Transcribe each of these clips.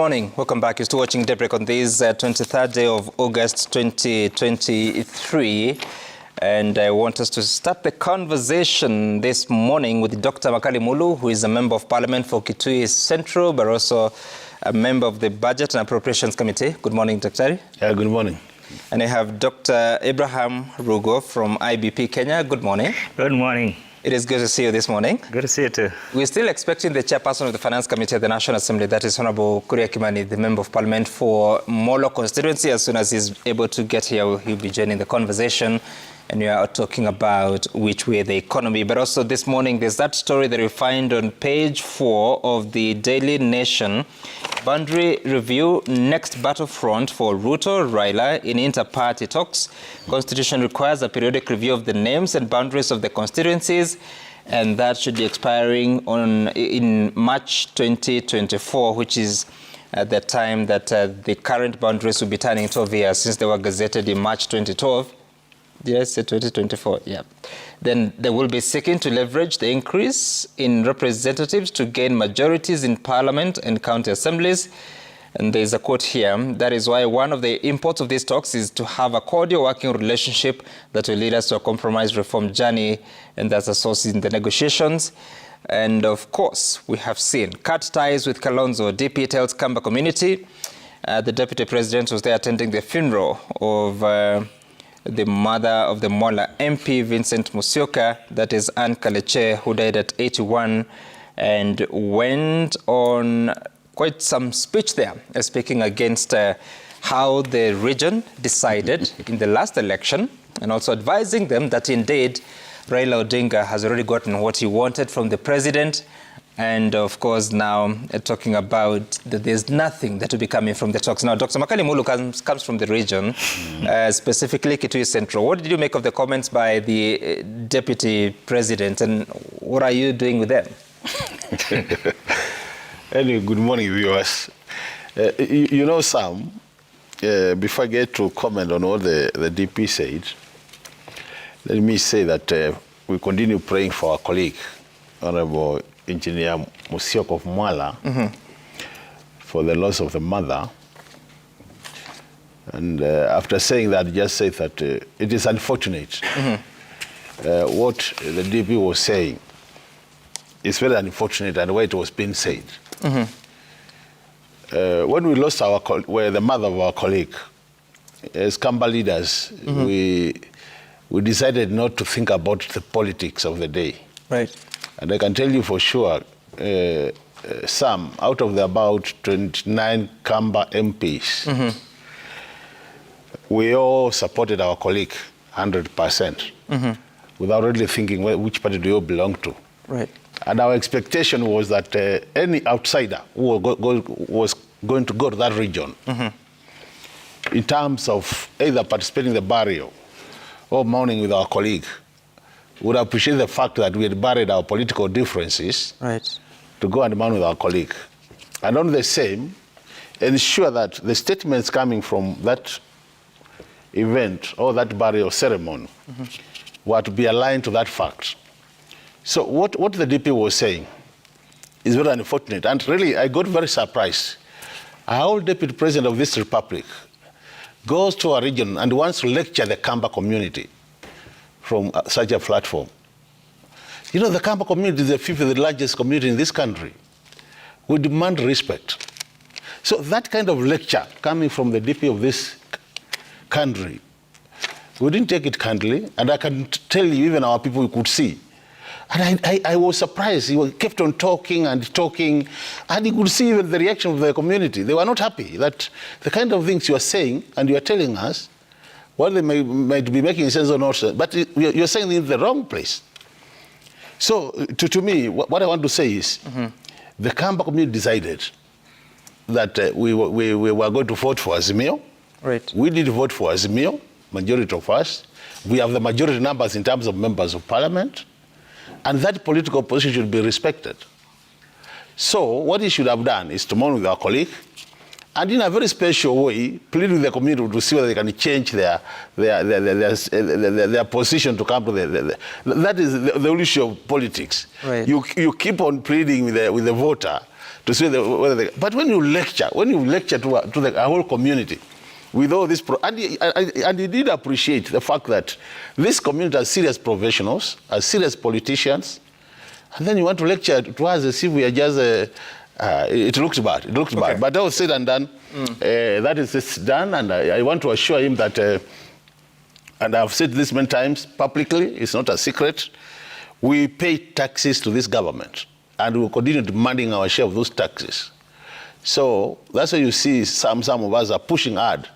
morning. Welcome back. You're still watching Daybreak on this 23rd day of August 2023. And I want us to start the conversation this morning with Dr. Makali Mulu, who is a member of Parliament for Kitui Central, but also a member of the Budget and Appropriations Committee. Good morning, Dr. Yeah, good morning. And I have Dr. Abraham Rugo from IBP Kenya. Good morning. Good morning. It is good to see you this morning. Good to see you too. We're still expecting the chairperson of the Finance Committee at the National Assembly, that is Honorable Kuria Kimani, the Member of Parliament for Molo constituency. As soon as he's able to get here, he'll be joining the conversation. And we are talking about which way the economy. But also this morning, there's that story that we find on page 4 of the Daily Nation. Boundary review, next battlefront for Ruto, Raila in inter-party talks. Constitution requires a periodic review of the names and boundaries of the constituencies, and that should be expiring in March 2024, which is at the time that the current boundaries will be turning 12 years since they were gazetted in March 2012. Yes, 2024, yeah. Then they will be seeking to leverage the increase in representatives to gain majorities in Parliament and county assemblies. And there's a quote here: that is why one of the imports of these talks is to have a cordial working relationship that will lead us to a compromise reform journey, and that's a source in the negotiations. And of course, we have seen cut ties with Kalonzo. DP tells Kamba community. The Deputy President was there attending the funeral of the mother of the Mola MP, Vincent Musyoka, that is Anne Kaleche, who died at 81, and went on quite some speech there, speaking against how the region decided in the last election, and also advising them that indeed Raila Odinga has already gotten what he wanted from the president. And of course, now talking about that there's nothing that will be coming from the talks. Now, Dr. Makali Mulu comes from the region, specifically Kitui Central. What did you make of the comments by the Deputy President, and what are you doing with them? Anyway, good morning, viewers. You know, Sam, before I get to comment on what the DP said, let me say that we continue praying for our colleague, Honorable Engineer Musyoka of Mwala, for the loss of the mother. And after saying that, just say that it is unfortunate. What the DP was saying is very unfortunate, and why it was being said. When we lost the mother of our colleague, as Kamba leaders, we decided not to think about the politics of the day. Right. And I can tell you for sure, some out of the about 29 Kamba MPs, we all supported our colleague 100%, without really thinking which party do you belong to. Right. And our expectation was that any outsider who was going to go to that region, in terms of either participating in the burial or mourning with our colleague, would appreciate the fact that we had buried our political differences, right, to go and mourn with our colleague. And on the same, ensure that the statements coming from that event or that burial ceremony were to be aligned to that fact. So what the DP was saying is very unfortunate. And really, I got very surprised. Our Deputy President of this republic goes to a region and wants to lecture the Kamba community from such a platform. You know, the Kamba community is the 5th largest community in this country. We demand respect. So that kind of lecture coming from the DP of this country, we didn't take it kindly, and I can tell you, even our people could see. And I was surprised. He kept on talking and talking, and you could see even the reaction of the community. They were not happy that the kind of things you are saying and you are telling us, well, they might be making sense or not, but you're saying it in the wrong place. So, to me, what I want to say is, the Kamba community decided that we were going to vote for Azimio. Right. We did vote for Azimio, majority of us. We have the majority numbers in terms of members of parliament, and that political position should be respected. So, what he should have done is to mourn with our colleague and in a very special way, plead with the community to see whether they can change their position to come to that is the issue of politics. Right. You keep on pleading with the voter to see whether they, but when you lecture to the whole community with all this, and he did appreciate the fact that this community are serious professionals, are serious politicians, and then you want to lecture to us as if we are just it looks bad. It looks bad. But that was said and done. That is done, and I want to assure him that, and I've said this many times publicly, it's not a secret, we pay taxes to this government, and we will continue demanding our share of those taxes. So that's why you see some of us are pushing hard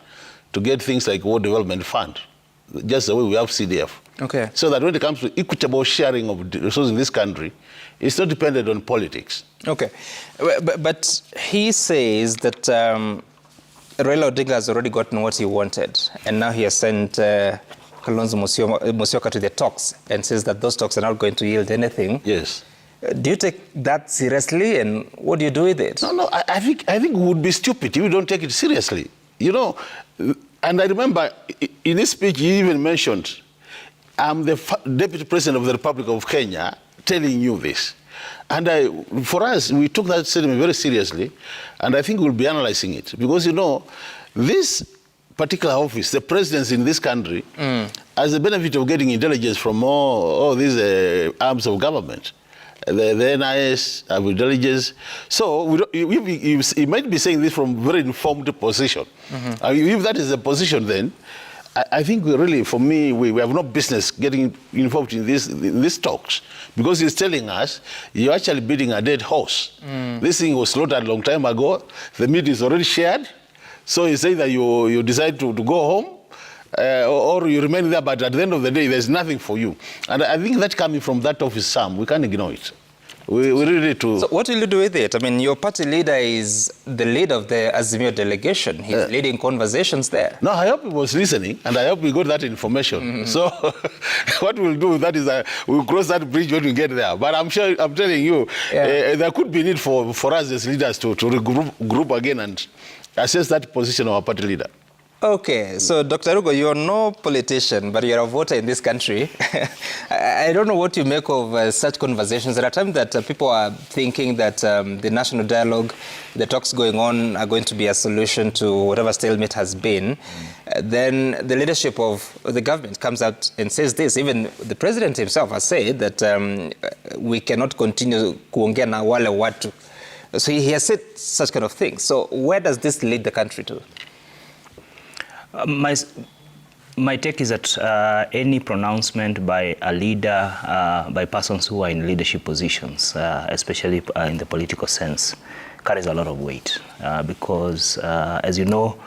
to get things like World Development Fund, just the way we have CDF. Okay. So that when it comes to equitable sharing of resources in this country, it's not dependent on politics. Okay. But he says that Raila Odinga has already gotten what he wanted, and now he has sent Kalonzo Musyoka to the talks and says that those talks are not going to yield anything. Yes. Do you take that seriously, and what do you do with it? No, I think we would be stupid if we don't take it seriously. You know, and I remember in this speech he even mentioned, I'm the Deputy President of the Republic of Kenya telling you this. And for us, we took that statement very seriously, and I think we'll be analyzing it. Because, you know, this particular office, the presidency in this country, has the benefit of getting intelligence from all these arms of government. The NIS, intelligence. So you might be saying this from very informed position. If that is the position, then I think we really, for me, we have no business getting involved in these talks, because he's telling us you're actually beating a dead horse. This thing was slaughtered a long time ago. The meat is already shared. So he's saying that you decide to go home, or you remain there, but at the end of the day, there's nothing for you. And I think that coming from that office, Sam, we can't ignore it. We really need to... So what will you do with it? I mean, your party leader is the leader of the Azimio delegation. He's leading conversations there. No, I hope he was listening, and I hope we got that information. So what we'll do, that is, we'll cross that bridge when we get there. But I'm sure, I'm telling you, there could be need for us as leaders to regroup again and assess that position of our party leader. Okay, so Dr. Rugo, you're no politician, but you're a voter in this country. I don't know what you make of such conversations. There are times that people are thinking that the national dialogue, the talks going on, are going to be a solution to whatever stalemate has been. Then the leadership of the government comes out and says this. Even the president himself has said that we cannot continue kuongea na wale watu. So he has said such kind of things. So where does this lead the country to? My take is that any pronouncement by a leader, by persons who are in leadership positions, especially in the political sense, carries a lot of weight. Because, as you know,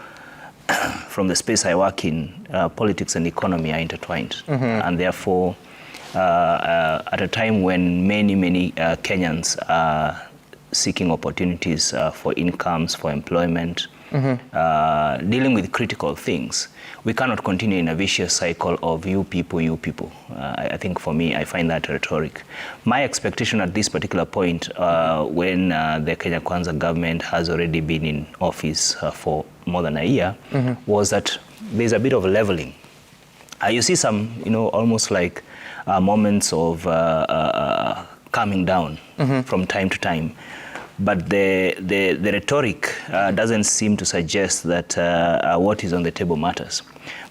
from the space I work in, politics and economy are intertwined. And therefore, at a time when many Kenyans are seeking opportunities for incomes, for employment, dealing with critical things, we cannot continue in a vicious cycle of you people, you people. I think for me, I find that rhetoric. My expectation at this particular point, when the Kenya Kwanza government has already been in office for more than a year, was that there's a bit of leveling. You see some, almost like moments of calming down from time to time. But the rhetoric doesn't seem to suggest that what is on the table matters.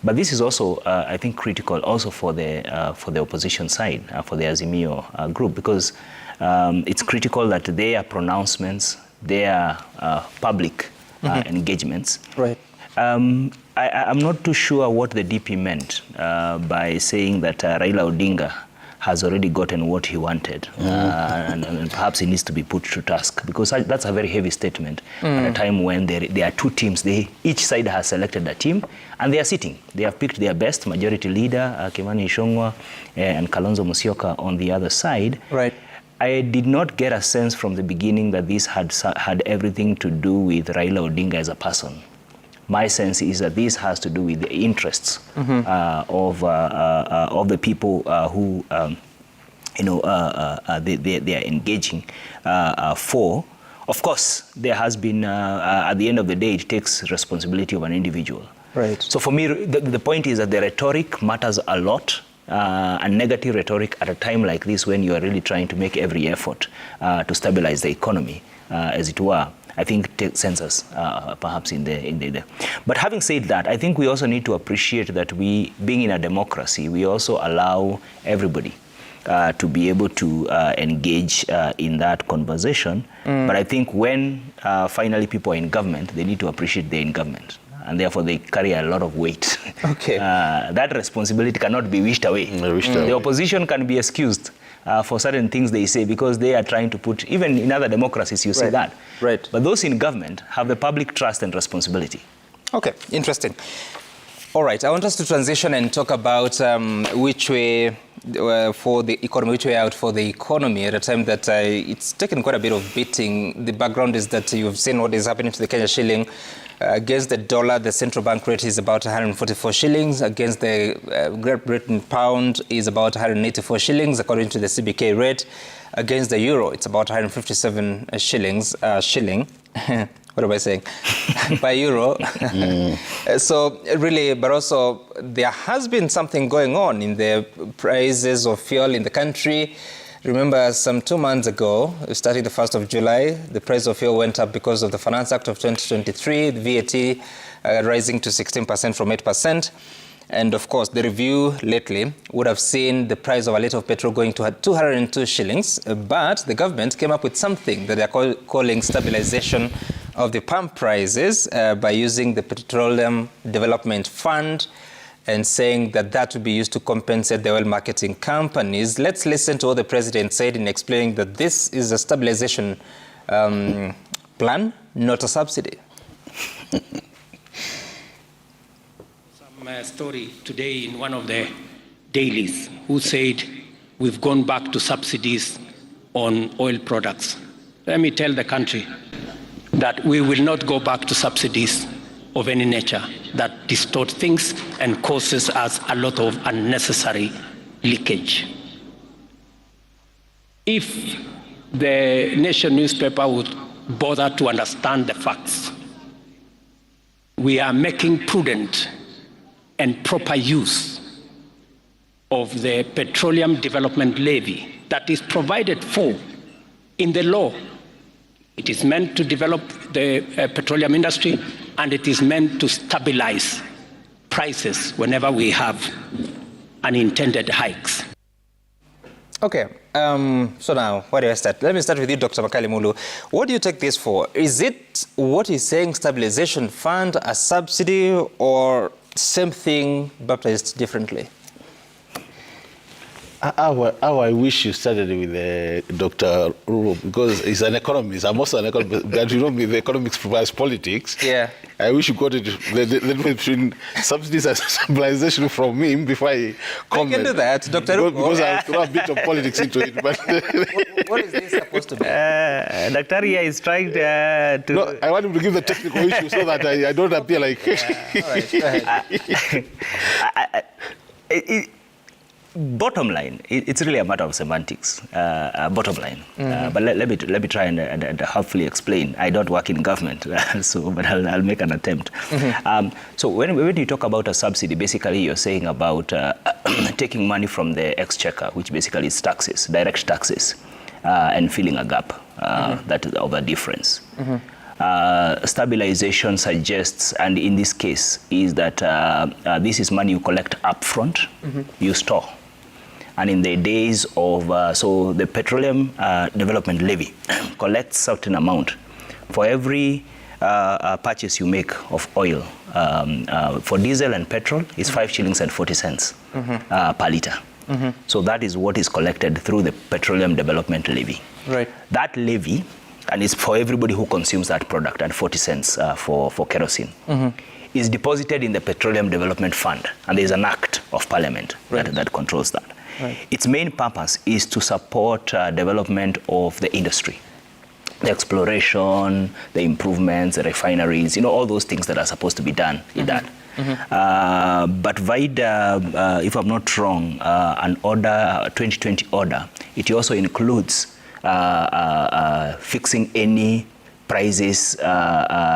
But this is also, I think, critical also for the opposition side, for the Azimio group, because it's critical that their pronouncements, their public engagements. Right. I'm not too sure what the DP meant by saying that Raila Odinga has already gotten what he wanted, and perhaps he needs to be put to task, because that's a very heavy statement at a time when there are two teams. Each side has selected a team, and they are sitting. They have picked their best majority leader, Kimani Ichung'wah, and Kalonzo Musyoka on the other side. Right. I did not get a sense from the beginning that this had everything to do with Raila Odinga as a person. My sense is that this has to do with the interests of the people who, they are engaging for Of course, there has been, at the end of the day, it takes responsibility of an individual. Right. So for me, the point is that the rhetoric matters a lot, and negative rhetoric at a time like this when you are really trying to make every effort to stabilize the economy, as it were, I think takes census perhaps in the. But having said that, I think we also need to appreciate that we, being in a democracy, we also allow everybody to be able to engage in that conversation. But I think when finally people are in government, they need to appreciate they're in government. And therefore they carry a lot of weight. Okay. That responsibility cannot be wished away. The opposition can be excused for certain things they say because they are trying to put, even in other democracies you see that. Right. But those in government have the public trust and responsibility. Okay, interesting. All right, I want us to transition and talk about which way for the economy, which way out for the economy at a time that it's taken quite a bit of beating. The background is that you've seen what is happening to the Kenya shilling. Against the dollar, the central bank rate is about 144 shillings. Against the Great Britain pound is about 184 shillings, according to the CBK rate. Against the euro, it's about 157 shillings. What am I saying? By euro. So really, but also there has been something going on in the prices of fuel in the country. Remember, some 2 months ago, starting the 1st of July, the price of fuel went up because of the Finance Act of 2023, the VAT rising to 16% from 8%. And of course, the review lately would have seen the price of a litre of petrol going to 202 shillings. But the government came up with something that they're calling stabilization of the pump prices by using the Petroleum Development Fund and saying that that would be used to compensate the oil marketing companies. Let's listen to what the president said in explaining that this is a stabilization plan, not a subsidy. Some story today in one of the dailies who said we've gone back to subsidies on oil products. Let me tell the country that we will not go back to subsidies of any nature that distort things and causes us a lot of unnecessary leakage. If the Nation newspaper would bother to understand the facts, we are making prudent and proper use of the Petroleum Development Levy that is provided for in the law. It is meant to develop the petroleum industry, and it is meant to stabilize prices whenever we have unintended hikes. Okay, so now, where do I start? Let me start with you, Dr. Makali Mulu. What do you take this for? Is it what he's saying, stabilization fund, a subsidy, or same thing baptized differently? How I wish you started with Dr. Ruru, because he's an economist. I'm also an economist, but you know me, the economics provides politics. Yeah. I wish you got it the difference between subsidies and stabilization from him before I comment. I can do that, Dr. Ruru. Because I'll throw a bit of politics into it. But what is this supposed to be? Dr. Ria is trying to... No, I want him to give the technical issue so that I don't appear like... All right, go ahead. Bottom line, it's really a matter of semantics. Bottom line, but let me try and hopefully explain. I don't work in government, but I'll make an attempt. So when you talk about a subsidy, basically you're saying about taking money from the exchequer, which basically is taxes, direct taxes, and filling a gap that is of a difference. Stabilization suggests, and in this case, is that this is money you collect upfront, you store. And in the days of, so the Petroleum Development Levy collects certain amount for every purchase you make of oil. For diesel and petrol, it's 5 shillings and 40 cents per litre. So that is what is collected through the Petroleum Development Levy. Right. That levy, and it's for everybody who consumes that product, and 40 cents for kerosene, is deposited in the Petroleum Development Fund. And there's an act of parliament that controls that. Right. Its main purpose is to support development of the industry, the exploration, the improvements, the refineries, all those things that are supposed to be done in that. But VIDA, if I'm not wrong, an order, 2020 order, it also includes fixing any prices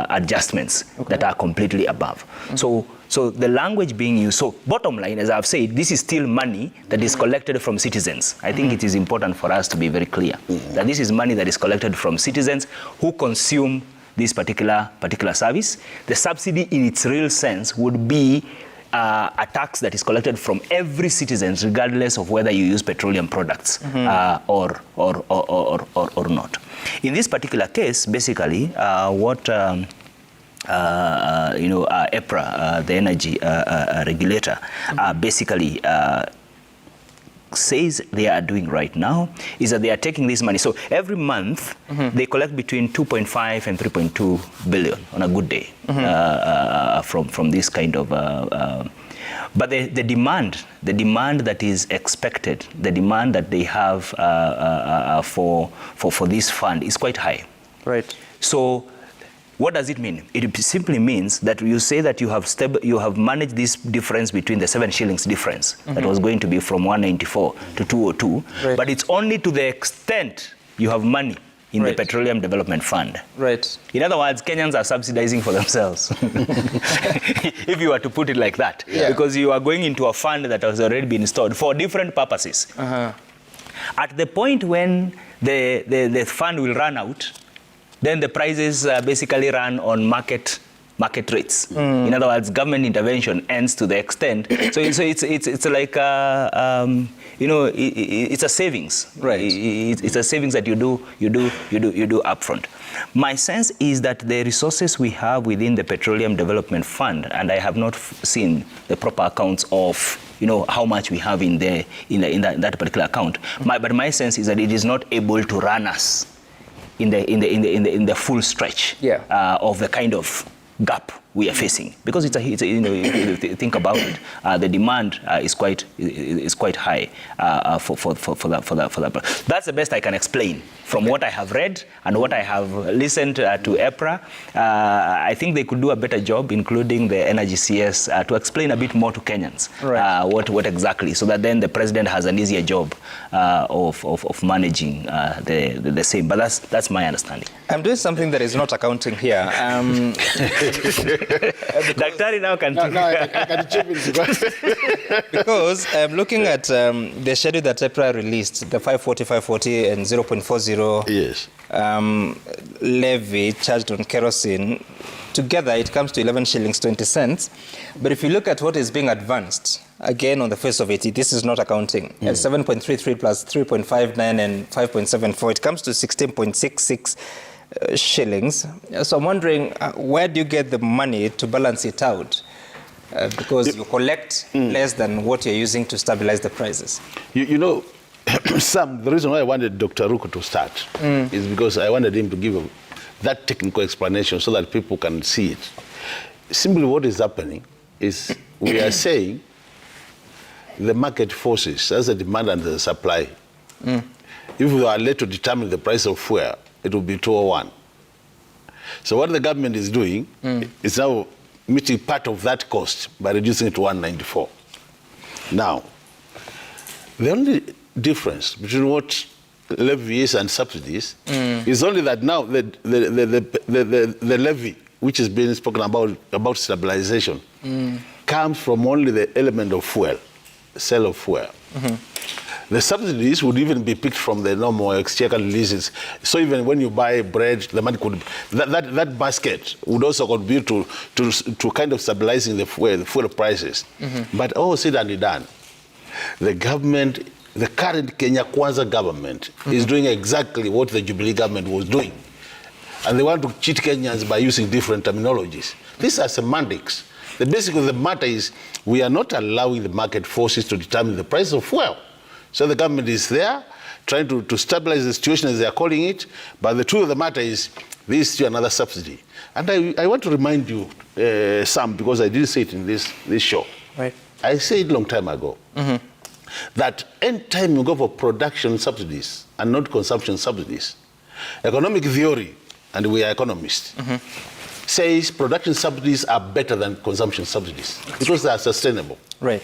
adjustments that are completely above. So the language being used, so bottom line, as I've said, this is still money that is collected from citizens. I think it is important for us to be very clear that this is money that is collected from citizens who consume this particular service. The subsidy in its real sense would be a tax that is collected from every citizen, regardless of whether you use petroleum products or not. In this particular case, basically, what EPRA, the energy regulator, basically says they are doing right now is that they are taking this money. So every month they collect between 2.5 and 3.2 billion on a good day from this kind of but the demand that is expected, the demand that they have for this fund is quite high. Right. So what does it mean? It simply means that you say that you have managed this difference between the 7 shillings difference that was going to be from 194 to 202, but it's only to the extent you have money in the Petroleum Development Fund. Right. In other words, Kenyans are subsidizing for themselves, if you were to put it like that, because you are going into a fund that has already been stored for different purposes. At the point when the fund will run out, then the prices basically run on market rates. In other words, government intervention ends to the extent. So it's like it's a savings. Right. It's a savings that you do upfront. My sense is that the resources we have within the Petroleum Development Fund, and I have not seen the proper accounts of how much we have in that particular account. But my sense is that it is not able to run us in the full stretch of the kind of gap we are facing, because if you think about it, the demand is quite high for that. That's the best I can explain from what I have read and what I have listened to EPRA. I think they could do a better job, including the Energy CS, to explain a bit more to Kenyans what exactly, so that then the president has an easier job of managing the same. But that's my understanding. I'm doing something that is not accounting here. Daktari now can I can chip in because I'm looking at the schedule that EPRA released, the 540, 540 and 0.40 levy charged on kerosene. Together it comes to 11 shillings 20 cents. But if you look at what is being advanced, again on the face of it, this is not accounting. At 7.33 plus 3.59 and 5.74, it comes to 16.66 shillings. So I'm wondering, where do you get the money to balance it out? Because you collect less than what you're using to stabilize the prices. Sam, the reason why I wanted Dr. Ruku to start is because I wanted him to give that technical explanation so that people can see it. Simply what is happening is we are saying the market forces, as the demand and the supply. If we are led to determine the price of fuel, it will be 201. So what the government is doing is now meeting part of that cost by reducing it to 194. Now, the only difference between what levy is and subsidies is only that now the levy, which is being spoken about stabilization, comes from only the element of fuel, sale of fuel. The subsidies would even be picked from the normal exchequer releases. So even when you buy bread, the money could that basket would also contribute to kind of stabilizing the fuel prices. But all said and done, the government, the current Kenya Kwanza government, is doing exactly what the Jubilee government was doing, and they want to cheat Kenyans by using different terminologies. These are semantics. The basic of the matter is we are not allowing the market forces to determine the price of fuel. So the government is there trying to stabilize the situation, as they are calling it, but the truth of the matter is this is still another subsidy. And I want to remind you, Sam, because I didn't say it in this show. Right. I said a long time ago that any time you go for production subsidies and not consumption subsidies, economic theory, and we are economists, says production subsidies are better than consumption subsidies because they are sustainable. Right.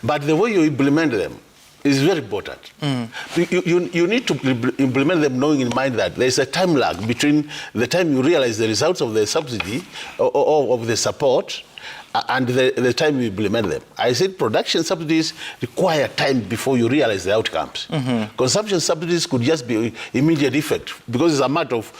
But the way you implement them is very important. You need to implement them knowing in mind that there's a time lag between the time you realize the results of the subsidy or of the support and the time you implement them. I said production subsidies require time before you realize the outcomes. Consumption subsidies could just be immediate effect because it's a matter of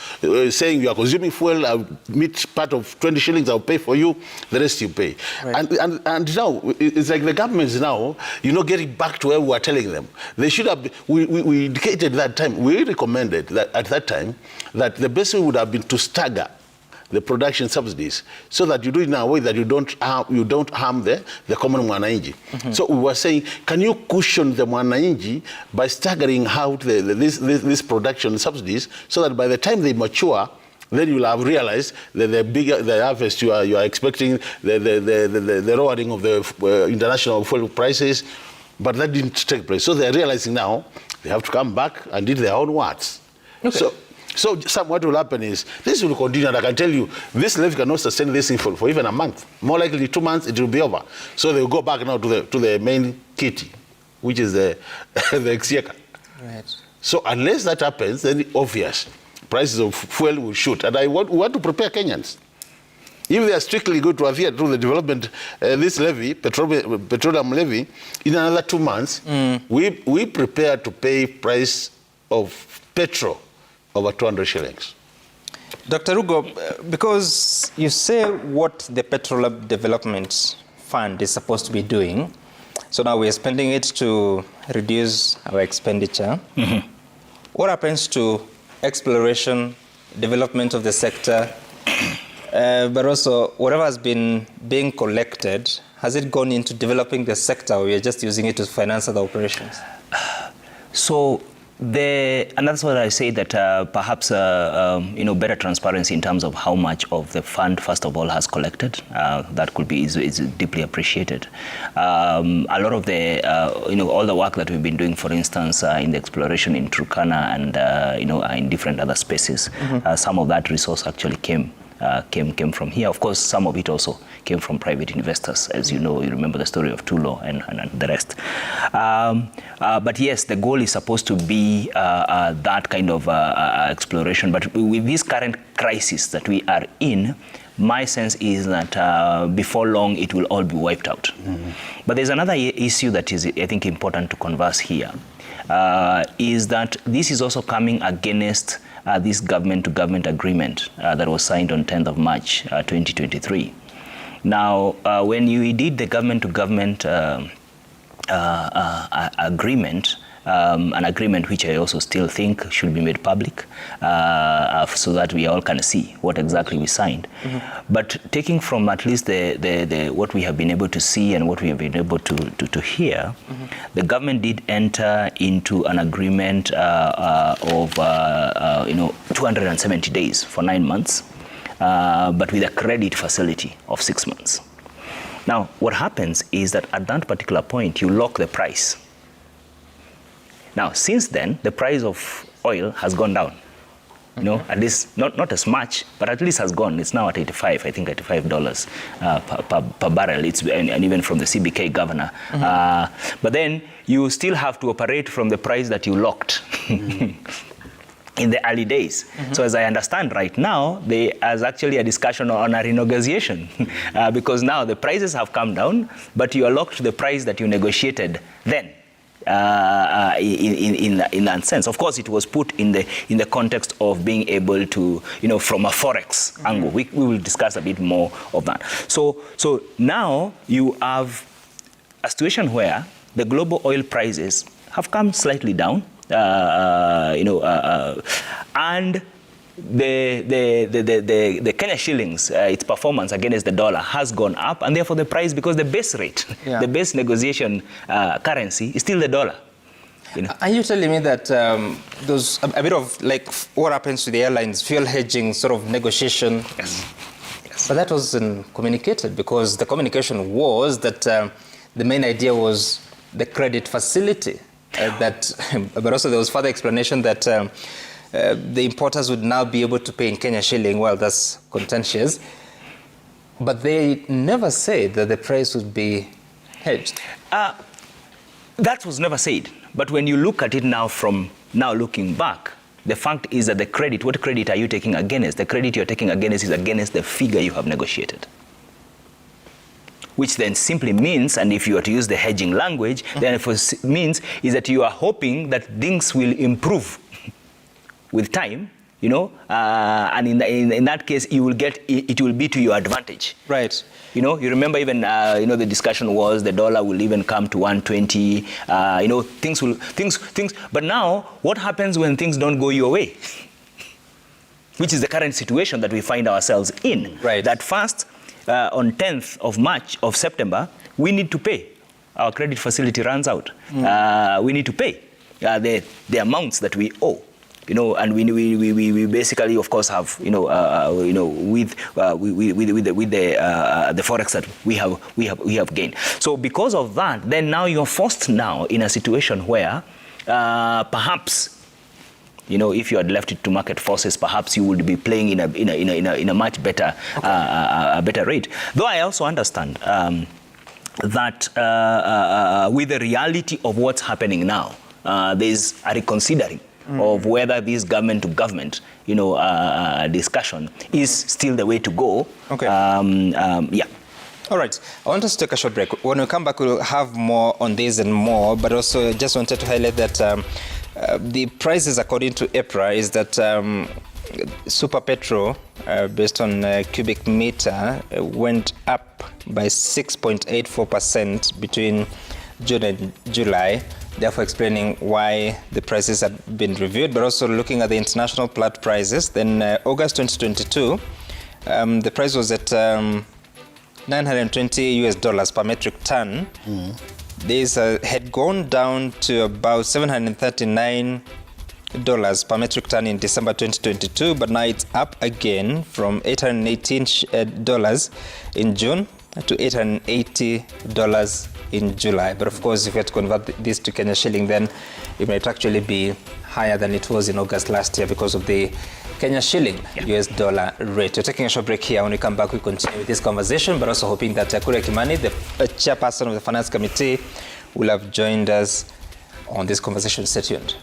saying you are consuming fuel, I'll meet part of 20 shillings, I'll pay for you, the rest you pay. Right. And now, it's like the government is now, getting back to where we were telling them. They should have, we indicated that time, we recommended that at that time, that the best way would have been to stagger the production subsidies, so that you do it in a way that you don't harm the common mwananchi. So we were saying, can you cushion the mwananchi by staggering out this production subsidies, so that by the time they mature, then you'll have realized that the harvest you are expecting, the lowering of the international fuel prices, but that didn't take place. So they're realizing now they have to come back and eat their own words. Okay. So what will happen is, this will continue, and I can tell you, this levy cannot sustain this thing for even a month. More likely 2 months, it will be over. So they'll go back now to the main kitty, which is the exchequer. Right. So unless that happens, then obvious, prices of fuel will shoot. And we want to prepare Kenyans. If they are strictly going to adhere to the development, this levy, petroleum levy, in another 2 months, we prepare to pay price of petrol over 200 shillings. Dr. Rugo, because you say what the Petroleum Development Fund is supposed to be doing, so now we're spending it to reduce our expenditure. What happens to exploration, development of the sector, but also whatever has been being collected, has it gone into developing the sector, or we are just using it to finance other operations? And that's what I say, that perhaps better transparency in terms of how much of the fund, first of all, has collected. That could be is deeply appreciated. A lot of the all the work that we've been doing, for instance, in the exploration in Turkana and in different other spaces, some of that resource actually came from here. Of course, some of it also came from private investors, as you know. You remember the story of Tulo and the rest. But yes, the goal is supposed to be that kind of exploration. But with this current crisis that we are in, my sense is that before long it will all be wiped out. But there's another issue that is, I think, important to converse here, is that this is also coming against this government-to-government agreement that was signed on 10th of March 2023. Now, when you did the government-to-government agreement, an agreement which I also still think should be made public, so that we all can see what exactly we signed. But taking from at least what we have been able to see and what we have been able to hear, the government did enter into an agreement of 270 days for 9 months, but with a credit facility of 6 months. Now, what happens is that at that particular point, you lock the price. Now, since then, the price of oil has gone down. At least not as much, but at least has gone. It's now at $85 per barrel. And even from the CBK governor. But then you still have to operate from the price that you locked in the early days. So as I understand right now, there is actually a discussion on a renegotiation because now the prices have come down, but you are locked to the price that you negotiated then. In that sense, of course, it was put in the context of being able to, from a forex angle. We will discuss a bit more of that. So now you have a situation where the global oil prices have come slightly down, and the Kenya shillings, its performance against the dollar has gone up, and therefore the price, because the base rate, the base negotiation currency is still the dollar. Are you telling me that there's a bit of like what happens to the airlines, fuel hedging sort of negotiation? Yes. But that wasn't communicated, because the communication was that the main idea was the credit facility. But also there was further explanation that the importers would now be able to pay in Kenya shilling. Well, that's contentious. But they never said that the price would be hedged. That was never said. But when you look at it now from now looking back, the fact is that the credit, what credit are you taking against? The credit you're taking against is against the figure you have negotiated. Which then simply means, and if you were to use the hedging language, then it means is that you are hoping that things will improve with time, you know, and in that case, you will get, it will be to your advantage. Right. You know, you remember even, you know, the discussion was the dollar will even come to 120, you know, things, but now, what happens when things don't go your way? Which is the current situation that we find ourselves in. Right. That first, on 10th of September, we need to pay. Our credit facility runs out. We need to pay the amounts that we owe. You know, and we basically, of course, have with the forex that we have gained. So because of that, then now you're forced now in a situation where perhaps, you know, if you had left it to market forces, perhaps you would be playing in a much better better rate. Though I also understand that with the reality of what's happening now, there's a reconsidering of whether this government to government, you know, discussion is still the way to go. Okay. Yeah. All right. I want us to take a short break. When we come back, we'll have more on this and more, but also just wanted to highlight that the prices according to EPRA is that Super Petrol, based on cubic meter, went up by 6.84% between June and July, therefore explaining why the prices have been reviewed, but also looking at the international plat prices. Then August 2022, the price was at $920 per metric ton. These had gone down to about $739 per metric ton in December 2022, but now it's up again from $818 in June to $880 in July. But of course, if you had to convert this to Kenya shilling, then it might actually be higher than it was in August last year because of the Kenya shilling US dollar rate. We're taking a short break here. When we come back, we continue with this conversation, but also hoping that Kuria Kimani, the chairperson of the Finance Committee, will have joined us on this conversation. Stay tuned.